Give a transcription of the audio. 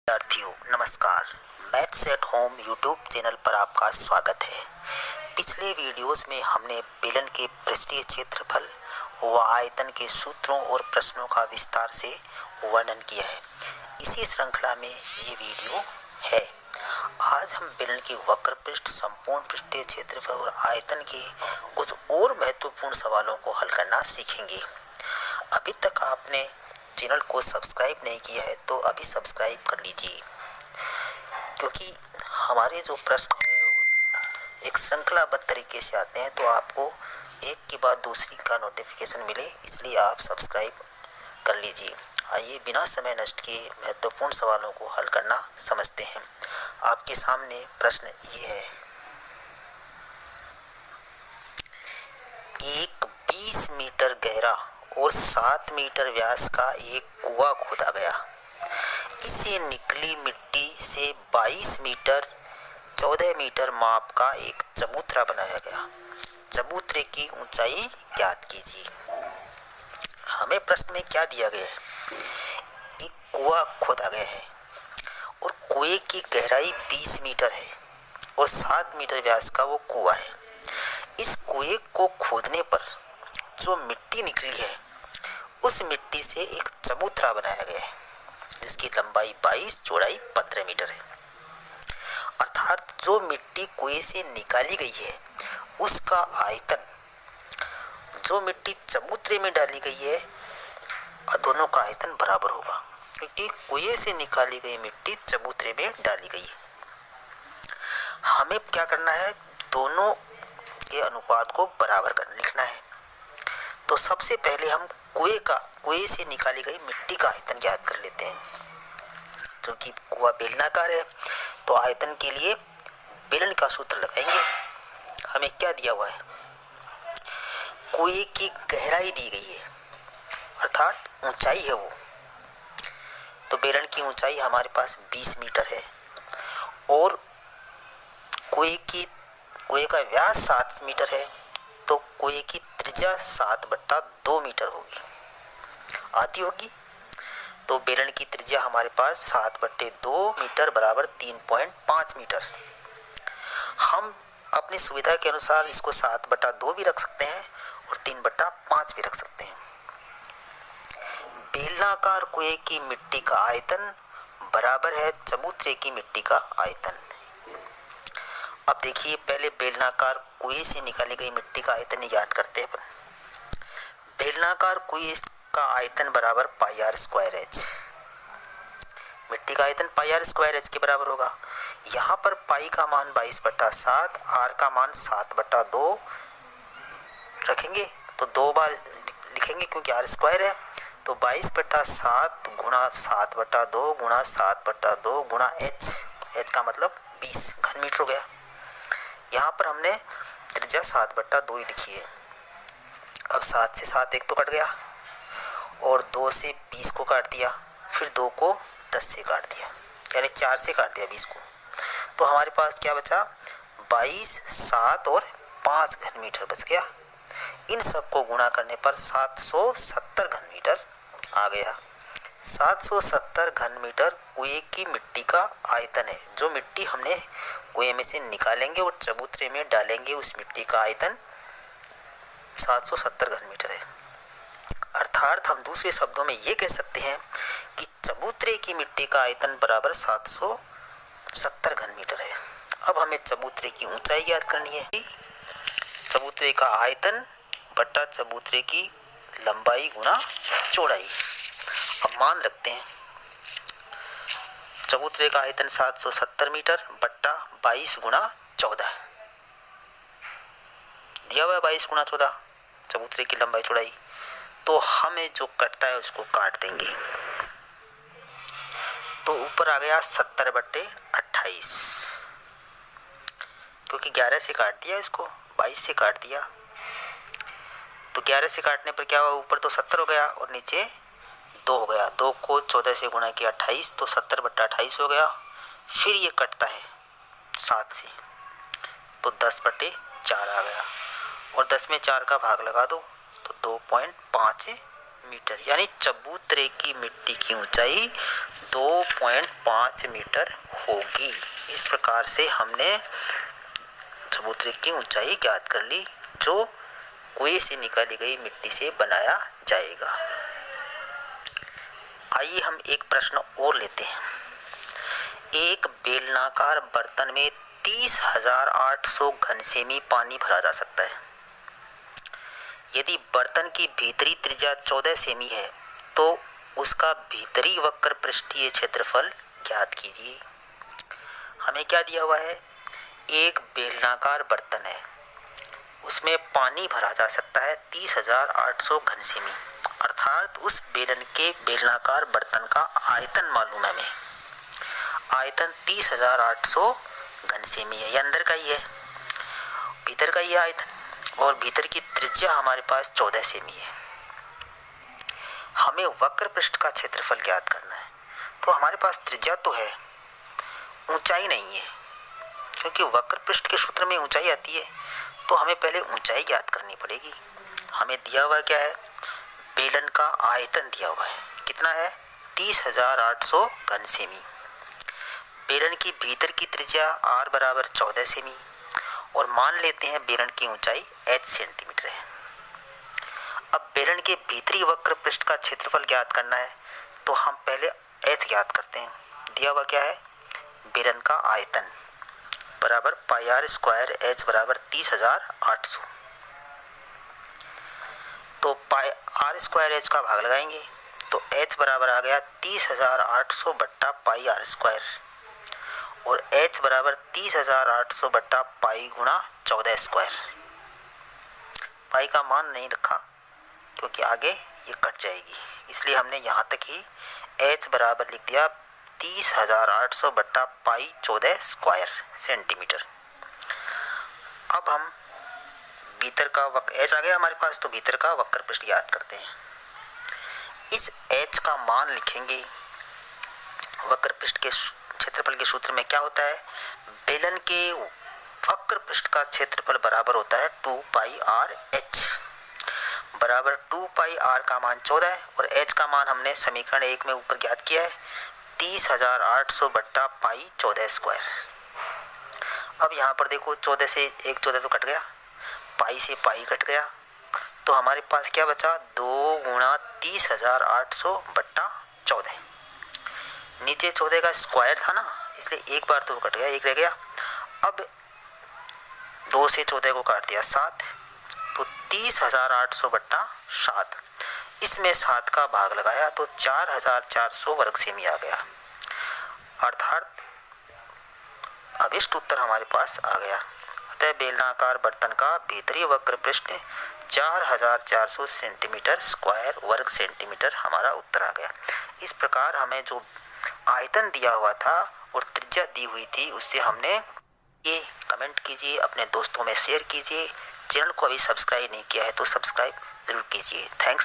विद्यार्थियों नमस्कार। Maths at home YouTube channel पर आपका स्वागत है। पिछले वीडियोस में हमने बेलन के पृष्ठीय क्षेत्रफल व आयतन के सूत्रों और प्रश्नों का विस्तार से वर्णन किया है। इसी श्रृंखला में ये वीडियो है। आज हम बेलन के वक्र पृष्ठ, संपूर्ण पृष्ठीय क्षेत्रफल और आयतन के कुछ और महत्वपूर्ण सवालों को हल करना सीखेंगे। अभी तक आपने चैनल को सब्सक्राइब नहीं किया है तो अभी सब्सक्राइब कर लीजिए, क्योंकि हमारे जो प्रश्न हैं एक श्रृंखलाबद्ध तरीके से आते हैं तो आपको एक के बाद दूसरी का नोटिफिकेशन मिले, इसलिए आप सब्सक्राइब कर लीजिए। आइए बिना समय नष्ट किए महत्वपूर्ण सवालों को हल करना समझते हैं। आपके सामने प्रश्न ये है। एक 20 मीटर गहरा और 7 मीटर व्यास का एक कुआं खोदा गया। इसे निकली मिट्टी से 22 मीटर 14 मीटर माप का एक चबूतरा बनाया गया। चबूतरे की ऊंचाई ज्ञात कीजिए। हमें प्रश्न में क्या दिया गया है? एक कुआं खोदा गया है और कुएं की गहराई 20 मीटर है और 7 मीटर व्यास का वो कुआं है। इस कुएं को खोदने पर जो मिट्टी निकली है उस मिट्टी से एक चबूतरा बनाया गया है, जिसकी लंबाई 22, चौड़ाई 15 मीटर है। अर्थात जो मिट्टी कुएं से निकाली गई है उसका आयतन जो मिट्टी चबूतरे में डाली गई है दोनों का आयतन बराबर होगा, क्योंकि कुएं से निकाली गई मिट्टी चबूतरे में डाली गई है। हमें क्या करना है? दोनों के अनुपात को बराबर कर लिखना है। तो सबसे पहले हम कुएं से निकाली गई मिट्टी का आयतन ज्ञात कर लेते हैं। जो कि कुआं बेलनाकार है तो आयतन के लिए बेलन का सूत्र लगाएंगे। हमें क्या दिया हुआ है? कुएं की गहराई दी गई है, अर्थात ऊंचाई है वो। तो बेलन की ऊंचाई हमारे पास 20 मीटर है और कुएं का व्यास 7 मीटर है, तो कुएं की त्रिज्या 7/2 मीटर होगी, आती होगी। तो बेलन की त्रिज्या हमारे पास 7/2 मीटर बराबर 3.5 मीटर। हम अपनी सुविधा के अनुसार इसको 7/2 भी रख सकते हैं और 3/5 भी रख सकते हैं। बेलनाकार कुएं की मिट्टी का आयतन बराबर है चबूतरे की मिट्टी का आयतन। अब देखिए, पहले बेलनाकार कुएं से निकाली गई मिट्टी का आयतन याद करते हैं। बेलनाकार कुएं का आयतन बराबर πr²h। मिट्टी का आयतन πr² के बराबर होगा। यहाँ पर पाई का मान 22/7, r का मान 7/2 रखेंगे तो 2 बार लिखेंगे क्योंकि r² है। तो 22/7 गुणा 7/2 गुणा 7/2 गुणा h का मतलब 20 घन मीटर हो गया। यहाँ पर हमने त्रिज्या 7/2 ही लिखी है। अब 7 से 7 एक तो कट गया और 2 से 20 को काट दिया, फिर 2 को 10 से काट दिया, यानी 4 से काट दिया 20 को। तो हमारे पास क्या बचा? 22, 7 और 5 घन मीटर बच गया। इन सबको गुणा करने पर 770 घन मीटर आ गया। 770 घन मीटर कुएं की मिट्टी का आयतन है। जो मिट्टी हमने कुएं में से निकालेंगे और चबूतरे में डालेंगे उस मिट्टी का आयतन 770 घन मीटर है। अर्थात हम दूसरे शब्दों में ये कह सकते हैं कि चबूतरे की मिट्टी का आयतन बराबर 770 घन मीटर है। अब हमें चबूतरे की ऊंचाई ज्ञात करनी है। चबूतरे का आयतन बटा चबूतरे की लंबाई गुणा चौड़ाई। अब मान रखते हैं चबूतरे का आयतन 770 मीटर बट्टा 22 गुणा 14 दिया हुआ है। 22 गुणा 14 चबूतरे की लंबाई चौड़ाई। तो हमें जो कटता है उसको काट देंगे। तो ऊपर आ गया 70/28, क्योंकि 11 से काट दिया, इसको 22 से काट दिया। तो 11 से काटने पर क्या हुआ? ऊपर तो 70 हो गया और नीचे 2 हो गया। 2 को 14 से गुणा किया 28, तो 70/28 हो गया। फिर ये कटता है 7 से, तो 10/4 आ गया और 10 में 4 का भाग लगा दो तो 2.5 मीटर, यानी चबूतरे की मिट्टी की ऊंचाई 2.5 मीटर होगी। इस प्रकार से हमने चबूतरे की ऊंचाई ज्ञात कर ली, जो कुएं से निकाली गई मिट्टी से बनाया जाएगा। आइए हम एक प्रश्न और लेते हैं। एक बेलनाकार बर्तन में 30,800 घन सेमी पानी भरा जा सकता है। यदि बर्तन की भीतरी त्रिज्या 14 सेमी है तो उसका भीतरी वक्र पृष्ठीय क्षेत्रफल ज्ञात कीजिए। हमें क्या दिया हुआ है? एक बेलनाकार बर्तन है, उसमें पानी भरा जा सकता है 30,800 घन सेमी, अर्थात उस बेलनाकार बर्तन का आयतन मालूम है हमें। आयतन 30,800 घन सेमी है, ये अंदर का ही है, भीतर का ही आयतन, और भीतर की त्रिज्या हमारे पास 14 सेमी है। हमें वक्र पृष्ठ का क्षेत्रफल ज्ञात करना है, तो हमारे पास त्रिज्या तो है, ऊंचाई नहीं है, क्योंकि वक्र पृष्ठ के सूत्र में ऊंचाई आती है, तो हमें पहले ऊंचाई ज्ञात करनी पड़ेगी। हमें दिया हुआ क्या है? बेलन का आयतन दिया हुआ है, कितना है? 30,800 घन सेमी। बेलन की भीतर की त्रिज्या r बराबर 14 सेमी, और मान लेते हैं बेलन की ऊंचाई h सेंटीमीटर है। अब बेलन के भीतरी वक्र पृष्ठ का क्षेत्रफल ज्ञात करना है, तो हम पहले h ज्ञात करते हैं। दिया हुआ क्या है? बेलन का आयतन बराबर पाई आर स्क्वायर, h बराबर 30,800। तो पाई आर स्क्वायर h का भाग लगाएंगे, तो h बराबर आ गया 30,800 बट्टा पाई आर स्क्वायर, और h बराबर 30,800 बट्टा पाई गुणा 14 स्क्वायर। पाई का मान नहीं रखा क्योंकि आगे ये कट जाएगी, इसलिए हमने यहाँ तक ही h बराबर लिख दिया 30,800 बट्टा पाई 14 स्क्वायर सेंटीमीटर। अब हम भीतर का h आ गया हमारे पास, तो भीतर का वक्र पृष्ठ याद करते हैं। इस h का मान लिखेंगे, वक्र पृष्ठ के क्षेत्रफल के सूत्र में क्या होता है? बेलन के वक्र पृष्ठ का क्षेत्रफल बराबर होता है 2 पाई आर h, बराबर 2 पाई आर का मान 14 है, और h का मान हमने समीकरण 1 में ऊपर ज्ञात किया है 30,800 बट्टा पाई 14 स्क्वायर। अब यहाँ पर देखो 14 से एक 14 तो कट गया, पाई से पाई कट गया, तो हमारे पास क्या बचा? 2 गुणा 30,800 बट्टा 14। नीचे 14 का स्क्वायर था ना, इसलिए एक बार तो कट गया, एक रह गया। अब 2 से 14 को काट दिया 7, तो 30,800 बट्टा 7, इसमें 7 का भाग लगाया तो 4,400 वर्ग सेमी आ गया, अर्थात अभिष्ट उत्तर हमारे पास आ गया। अतः बेलनाकार बर्तन का भीतरी वक्र पृष्ठ 4,400 सेंटीमीटर स्क्वायर वर्ग सेंटीमीटर हमारा उत्तर आ गया। इस प्रकार हमें जो आयतन दिया हुआ था और त्रिज्या दी हुई थी, उससे हमने ये कमेंट कीजिए, अपने दोस्तों में शेयर कीजिए। चैनल को अभी सब्सक्राइब नहीं किया है तो सब्सक्राइब जरूर कीजिए। थैंक्स।